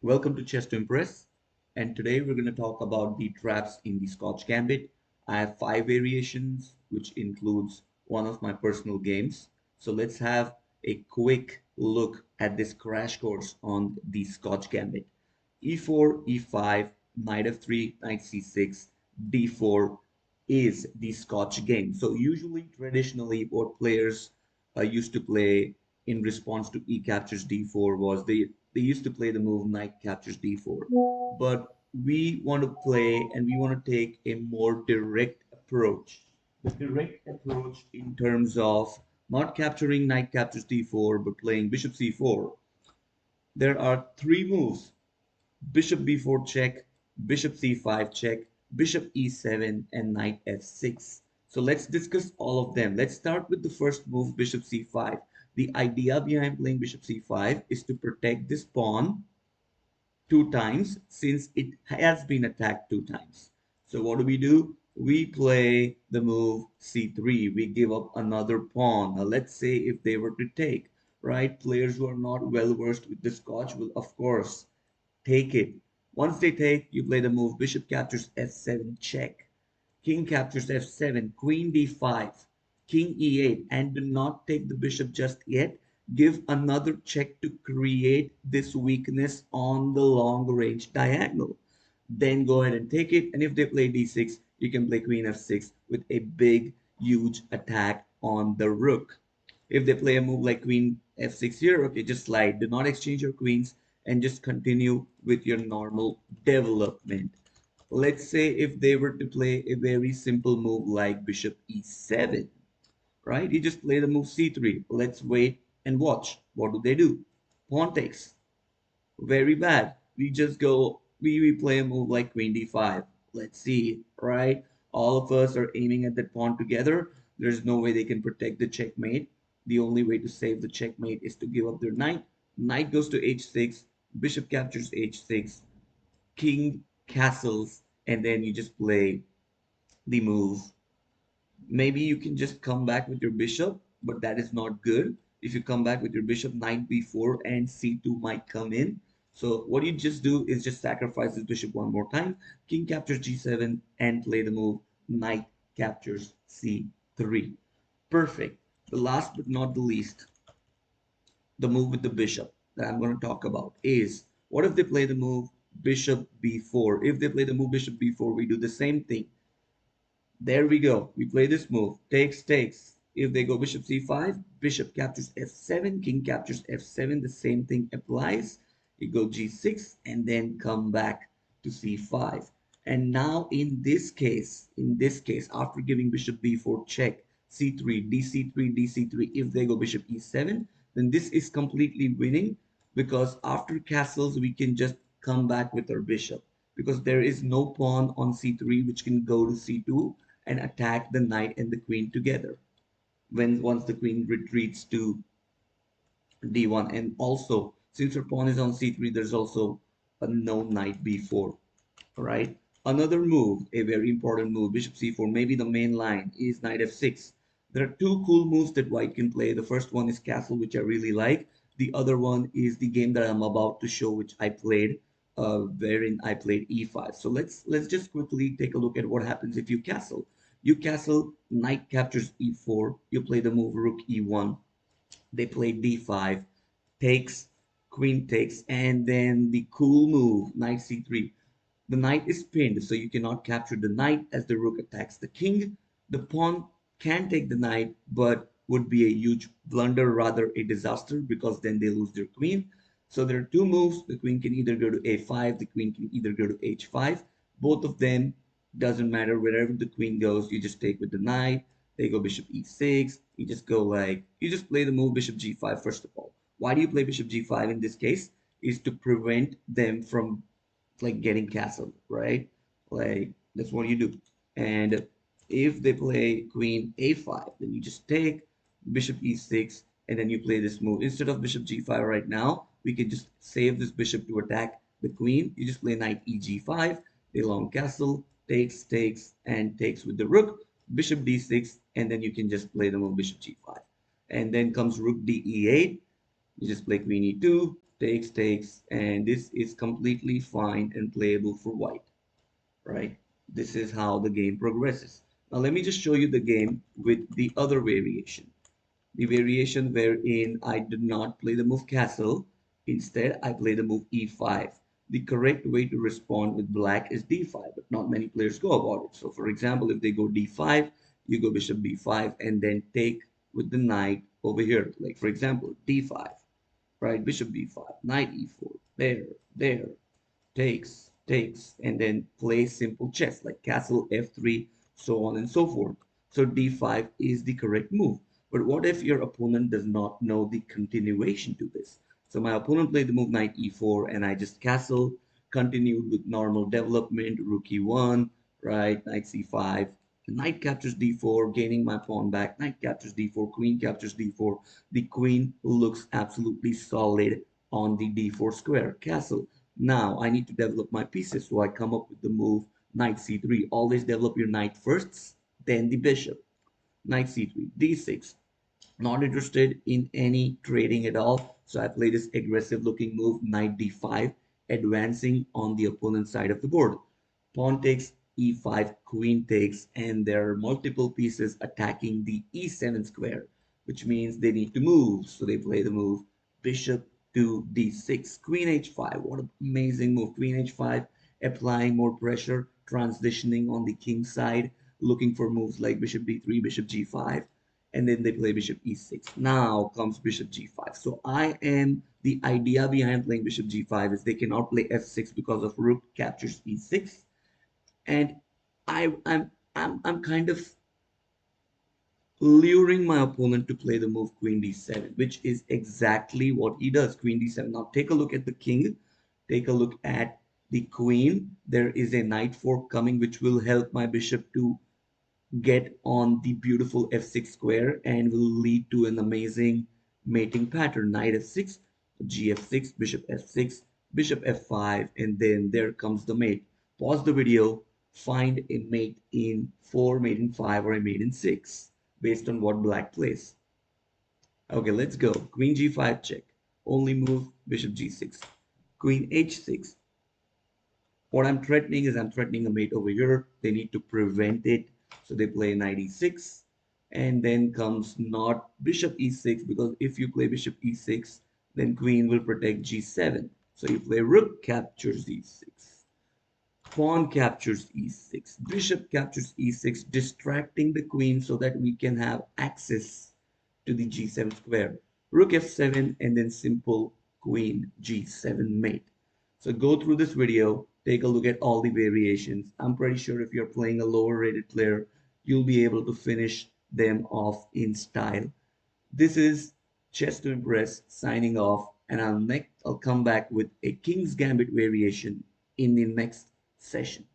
Welcome to Chess to Impress, and today we're going to talk about the traps in the Scotch Gambit. I have five variations, which includes one of my personal games. So let's have a quick look at this crash course on the Scotch Gambit. E4, E5, Knight F3, Knight C6, D4 is the Scotch game. So usually, traditionally, what players used to play in response to E captures D4 was they used to play the move knight captures d4, but we want to play and we want to take a more direct approach. The direct approach in terms of not capturing knight captures d4 but playing bishop c4. There are three moves: bishop b4 check, bishop c5 check, bishop e7, and knight f6. So let's discuss all of them. Let's start with the first move, bishop c5. The idea behind playing bishop c5 is to protect this pawn two times since it has been attacked two times. So what do? We play the move c3. We give up another pawn. Now let's say if they were to take, right? Players who are not well versed with the Scotch will of course take it. Once they take, you play the move bishop captures f7 check. King captures f7, queen d5, king e8, and do not take the bishop just yet. Give another check to create this weakness on the long range diagonal. Then go ahead and take it. And if they play d6, you can play queen f6 with a big, huge attack on the rook. If they play a move like queen f6 here, okay, just slide. Do not exchange your queens and just continue with your normal development. Let's say if they were to play a very simple move like bishop e7, right? You just play the move c3. Let's wait and watch. What do? Pawn takes. Very bad. We play a move like queen d5. Let's see, right? All of us are aiming at that pawn together. There's no way they can protect the checkmate. The only way to save the checkmate is to give up their knight. Knight goes to h6, bishop captures h6, king castles, and then you just play the move. Maybe you can just come back with your bishop, but that is not good. If you come back with your bishop, knight b4 and c2 might come in. So what you just do is just sacrifice this bishop one more time. King captures g7 and play the move knight captures c3. Perfect. The last but not the least, the move with the bishop that I'm going to talk about is, what if they play the move bishop b4? If they play the move bishop b4, we do the same thing. There we go. We play this move. Takes. If they go bishop c5, bishop captures f7, king captures f7. The same thing applies. You go g6 and then come back to c5. And now in this case, after giving bishop b4 check, c3, dc3, dc3, if they go bishop e7, then this is completely winning because after castles, we can just come back with our bishop because there is no pawn on c3 which can go to c2 and attack the knight and the queen together when once the queen retreats to d1. And also, since her pawn is on c3, there's also a no knight b4. All right, another move, a very important move, bishop c4, maybe the main line, is knight f6. There are two cool moves that white can play. The first one is castle, which I really like. The other one is the game that I'm about to show, which I played, wherein I played e5. So let's just quickly take a look at what happens if you castle. You castle, knight captures e4. You play the move rook e1. They play d5, takes, queen takes, and then the cool move, knight c3. The knight is pinned, so you cannot capture the knight as the rook attacks the king. The pawn can take the knight, but would be a huge blunder, rather a disaster, because then they lose their queen. So there are two moves. The queen can either go to a5, the queen can either go to h5. Both of them doesn't matter. Wherever the queen goes, you just take with the knight. They go bishop e6. You just go like, you just play the move bishop g5 first of all. Why do you play bishop g5 in this case? Is to prevent them from like getting castled, right? Like that's what you do. And if they play queen a5, then you just take bishop e6 and then you play this move. Instead of bishop g5 right now, we can just save this bishop to attack the queen. You just play knight eg5, they long castle, takes, and takes with the rook, bishop d6, and then you can just play the move bishop g5. And then comes rook d e8, you just play queen e2, takes, and this is completely fine and playable for white, right? This is how the game progresses. Now let me just show you the game with the other variation. The variation wherein I did not play the move castle. Instead, I play the move e5. The correct way to respond with black is d5, but not many players go about it. So for example, if they go d5, you go bishop b5 and then take with the knight over here. Like for example, d5, right? Bishop b5, knight e4, there, takes, and then play simple chess like castle f3, so on and so forth. So d5 is the correct move. But what if your opponent does not know the continuation to this? So my opponent played the move knight e4, and I just castle, continued with normal development, rook e1, right, knight c5. The knight captures d4, gaining my pawn back. Knight captures d4, queen captures d4. The queen looks absolutely solid on the d4 square. Castle. Now I need to develop my pieces, so I come up with the move knight c3. Always develop your knight first, then the bishop. Knight c3, d6. Not interested in any trading at all, so I play this aggressive looking move, knight d5, advancing on the opponent's side of the board. Pawn takes e5, queen takes, and there are multiple pieces attacking the e7 square, which means they need to move. So they play the move bishop to d6, queen h5. What an amazing move. Queen h5, applying more pressure, transitioning on the king side, looking for moves like bishop b3, bishop g5, and then they play bishop e6. Now comes bishop g5. So the idea behind playing bishop g5 is they cannot play f6 because of rook captures e6, and I'm kind of luring my opponent to play the move queen d7, which is exactly what he does. Queen d7. Now take a look at the king, take a look at the queen. There is a knight fork coming, which will help my bishop to get on the beautiful f6 square and will lead to an amazing mating pattern. Knight f6, gf6, bishop f6, bishop f5, and then there comes the mate. Pause the video, find a mate in 4, mate in 5, or a mate in 6 based on what black plays. Okay, let's go. Queen g5 check. Only move bishop g6. Queen h6. What I'm threatening is I'm threatening a mate over here. They need to prevent it. So they play knight e6. And then comes not bishop e6, because if you play bishop e6, then queen will protect g7. So you play rook captures e6. Pawn captures e6. Bishop captures e6, distracting the queen so that we can have access to the g7 square. Rook f7, and then simple queen g7 mate. So go through this video, take a look at all the variations. I'm pretty sure if you're playing a lower rated player, you'll be able to finish them off in style. This is Chess to Impress signing off, and I'll come back with a King's Gambit variation in the next session.